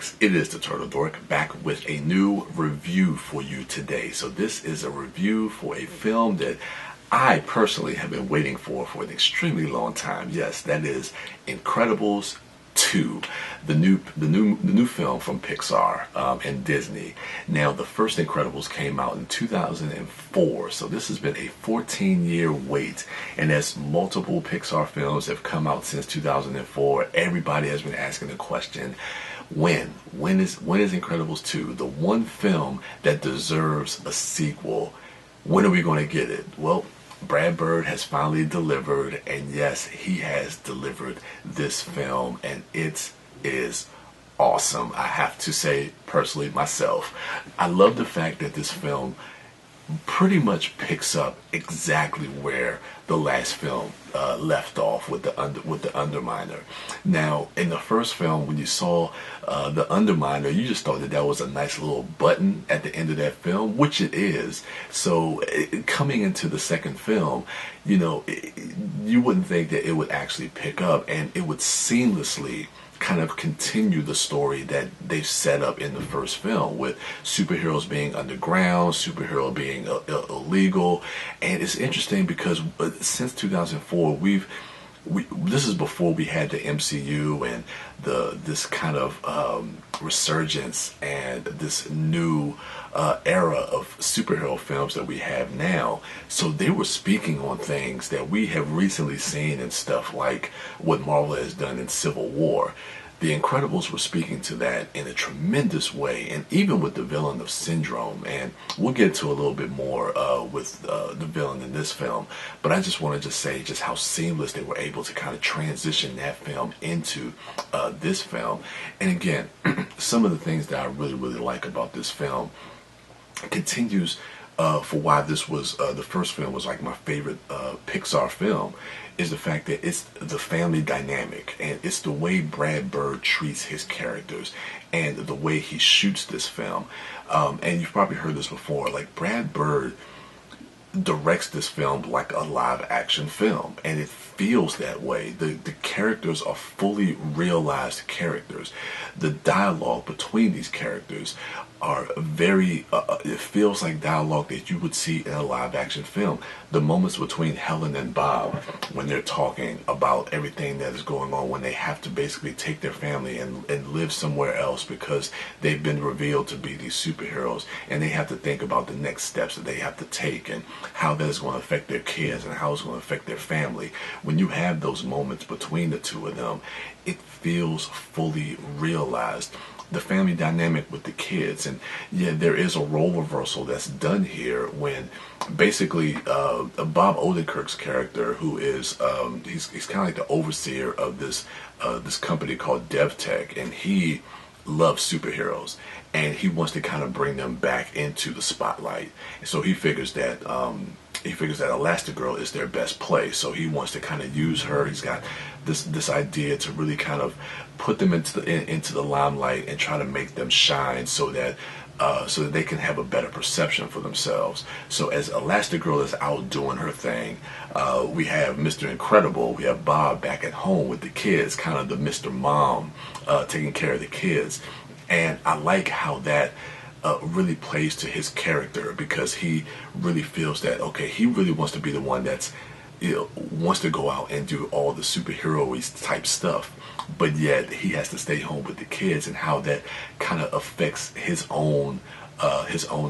folks, it is the Turtle Dork back with a new review for you today. So this is a review for a film that I personally have been waiting for an extremely long time. Yes, that is Incredibles 2, the new film from Pixar and Disney. Now, the first Incredibles came out in 2004, so this has been a 14-year wait. And as multiple Pixar films have come out since 2004, everybody has been asking the question, when is Incredibles 2, the one film that deserves a sequel? When are we going to get it? Well, Brad Bird has finally delivered, and yes, he has delivered this film, and it is awesome. I have to say, personally, myself, I love the fact that this film pretty much picks up exactly where the last film left off with the Underminer. Now, in the first film, when you saw the Underminer, you just thought that was a nice little button at the end of that film, which it is. So coming into the second film, you know, you wouldn't think that it would actually pick up, and it would seamlessly kind of continue the story that they set up in the first film, with superheroes being underground, superhero being illegal. And it's interesting because since 2004, this is before we had the MCU and this kind of resurgence and this new era of superhero films that we have now. So they were speaking on things that we have recently seen in stuff like what Marvel has done in Civil War. The Incredibles were speaking to that in a tremendous way, and even with the villain of Syndrome, and we'll get to a little bit more with the villain in this film, but I just wanted to say just how seamless they were able to kind of transition that film into this film. And again, some of the things that I really like about this film continues for why this was the first film was like my favorite Pixar film, is the fact that it's the family dynamic, and it's the way Brad Bird treats his characters and the way he shoots this film. And you've probably heard this before, like Brad Bird directs this film like a live action film, and it feels that way. The characters are fully realized characters. The dialogue between these characters are very it feels like dialogue that you would see in a live action film. The moments between Helen and Bob, when they're talking about everything that is going on, when they have to basically take their family and live somewhere else because they've been revealed to be these superheroes, and they have to think about the next steps that they have to take and how that is going to affect their kids and how it's going to affect their family. When you have those moments between the two of them, it feels fully realized. The family dynamic with the kids, and yeah, there is a role reversal that's done here when basically Bob Odenkirk's character, who is he's kind of like the overseer of this company called DevTech, and he loves superheroes, and he wants to kind of bring them back into the spotlight. And so he figures that Elastigirl is their best play, so he wants to kind of use her. He's got this idea to really kind of put them into the limelight and try to make them shine so that they can have a better perception for themselves. So as Elastigirl is out doing her thing, we have Mr. Incredible, we have Bob back at home with the kids, kind of the Mr. Mom taking care of the kids. And I like how that really plays to his character, because he really feels that, okay, he really wants to be the one that's, wants to go out and do all the superhero-y type stuff, but yet he has to stay home with the kids, and how that kind of affects his own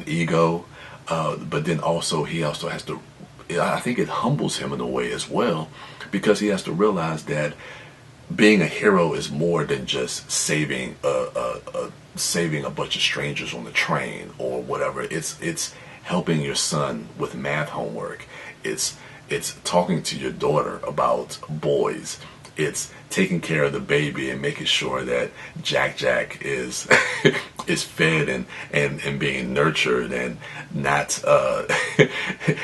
ego, but then also he also has to, I think it humbles him in a way as well, because he has to realize that being a hero is more than just saving a bunch of strangers on the train or whatever. It's helping your son with math homework. It's talking to your daughter about boys. It's taking care of the baby and making sure that Jack is is fed and being nurtured, and not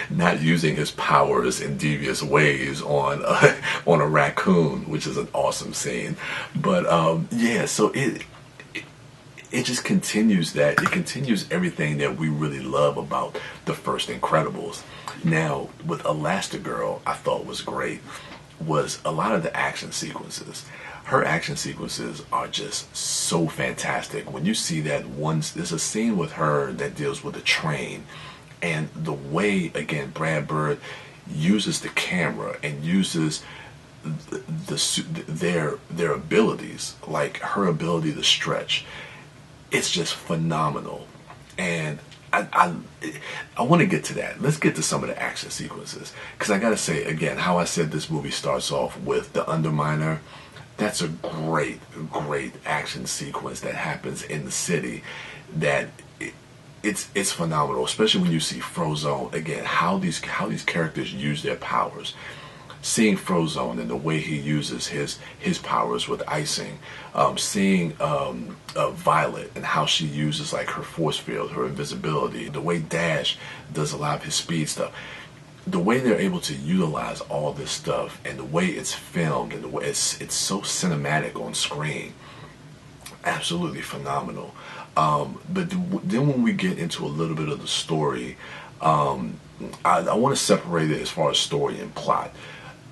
not using his powers in devious ways on a raccoon, which is an awesome scene. But yeah, so it just continues that. It continues everything that we really love about the first Incredibles. Now, with Elastigirl, I thought was great was a lot of the action sequences. her action sequences are just so fantastic. When you see that once, there's a scene with her that deals with a train, and the way, again, Brad Bird uses the camera and uses their abilities, like her ability to stretch, it's just phenomenal. And I want to get to that. Let's get to some of the action sequences, because I gotta say again, how I said this movie starts off with the Underminer. That's a great action sequence that happens in the city. That it's phenomenal, especially when you see Frozone again. How these characters use their powers. Seeing Frozone and the way he uses his powers with icing, seeing Violet and how she uses like her force field, her invisibility, the way Dash does a lot of his speed stuff, the way they're able to utilize all this stuff, and the way it's filmed, and the way it's so cinematic on screen, absolutely phenomenal. But then when we get into a little bit of the story, I want to separate it as far as story and plot.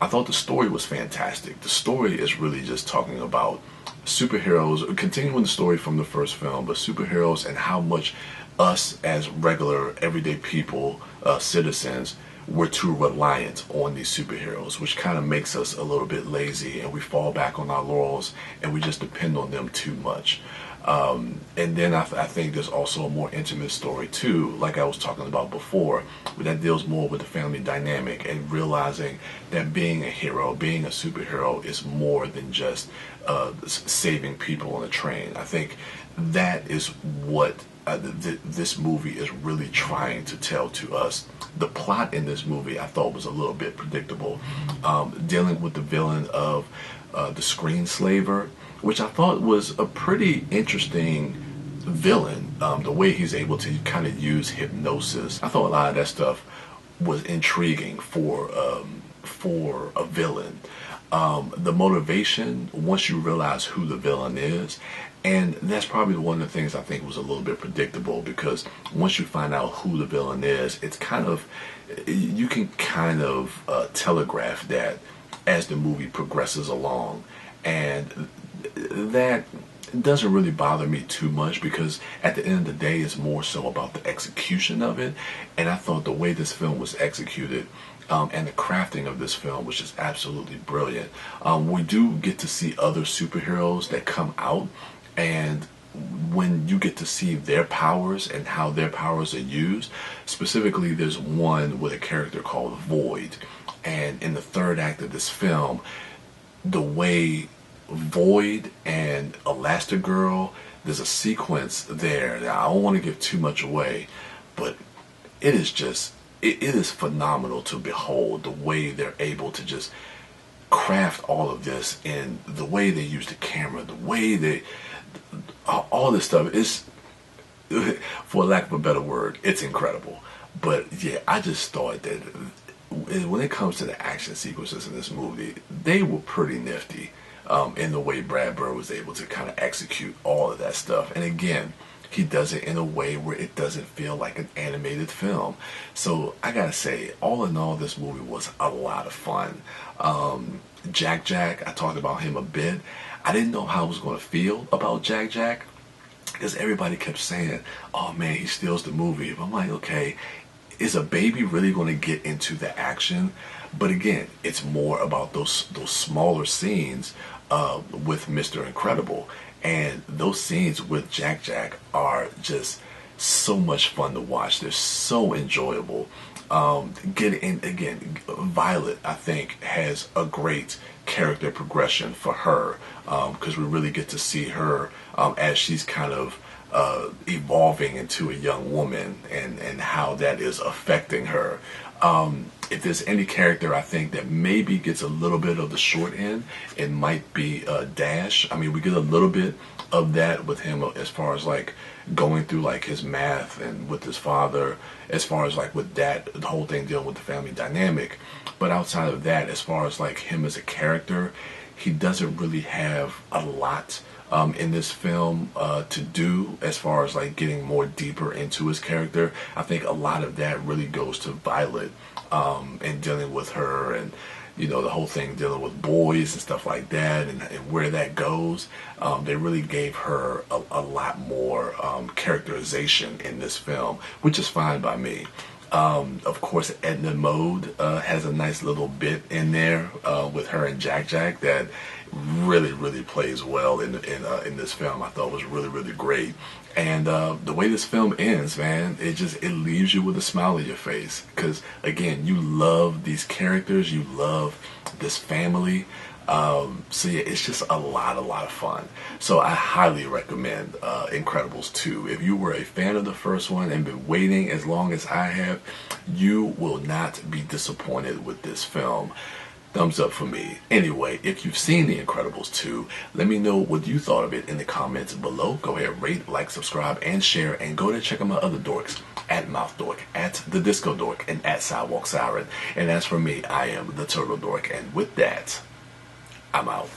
I thought the story was fantastic. The story is really just talking about superheroes, continuing the story from the first film, but superheroes and how much us as regular, everyday people, citizens, we're too reliant on these superheroes, which kind of makes us a little bit lazy, and we fall back on our laurels and we just depend on them too much. And then I think there's also a more intimate story too, like I was talking about before, that deals more with the family dynamic and realizing that being a hero, being a superhero, is more than just saving people on a train. I think that is what this movie is really trying to tell to us. The plot in this movie I thought was a little bit predictable, dealing with the villain of the Screenslaver, which I thought was a pretty interesting villain. The way he's able to kind of use hypnosis, I thought a lot of that stuff was intriguing for a villain. The motivation, once you realize who the villain is, and that's probably one of the things I think was a little bit predictable, because once you find out who the villain is, it's kind of, you can kind of telegraph that as the movie progresses along. And that doesn't really bother me too much, because at the end of the day it's more so about the execution of it. And I thought the way this film was executed, and the crafting of this film was just absolutely brilliant. We do get to see other superheroes that come out, and when you get to see their powers and how their powers are used, specifically there's one with a character called Void, and in the third act of this film, the way Void and Elastigirl, there's a sequence there that I don't want to give too much away, but it is just, it is phenomenal to behold the way they're able to just craft all of this, and the way they use the camera, the way they, all this stuff is, for lack of a better word, it's incredible. But yeah, I just thought that when it comes to the action sequences in this movie, they were pretty nifty, in the way Brad Bird was able to kind of execute all of that stuff. And again, he does it in a way where it doesn't feel like an animated film. So I gotta say, all in all, this movie was a lot of fun. Jack Jack, I talked about him a bit. I didn't know how I was going to feel about Jack Jack, because everybody kept saying, oh man, he steals the movie. But I'm like, okay, is a baby really going to get into the action? But again, it's more about those smaller scenes with Mr. Incredible. And those scenes with Jack Jack are just so much fun to watch. They're so enjoyable. Again, Violet, I think, has a great character progression for her, because we really get to see her as she's kind of evolving into a young woman, and how that is affecting her. If there's any character I think that maybe gets a little bit of the short end, it might be Dash. I mean, we get a little bit of that with him as far as like going through like his math and with his father, as far as like with that, the whole thing dealing with the family dynamic. But outside of that, as far as like him as a character, he doesn't really have a lot in this film to do as far as like getting more deeper into his character. I think a lot of that really goes to Violet, and dealing with her, and the whole thing dealing with boys and stuff like that, and where that goes. They really gave her a lot more characterization in this film, which is fine by me. Of course, ITMOD has a nice little bit in there with her and Jack that really plays well in this film. I thought was really great. And the way this film ends, man, it leaves you with a smile on your face, because again, you love these characters, you love this family. So yeah, it's just a lot of fun. So I highly recommend Incredibles 2. If you were a fan of the first one and been waiting as long as I have, you will not be disappointed with this film. Thumbs up for me. Anyway, if you've seen The Incredibles 2, let me know what you thought of it in the comments below. Go ahead, rate, like, subscribe, and share, and go to check out my other dorks at MouthDork, at TheDiscoDork, and at Sidewalk Siren. And as for me, I am the Turtle Dork, and with that, I'm out.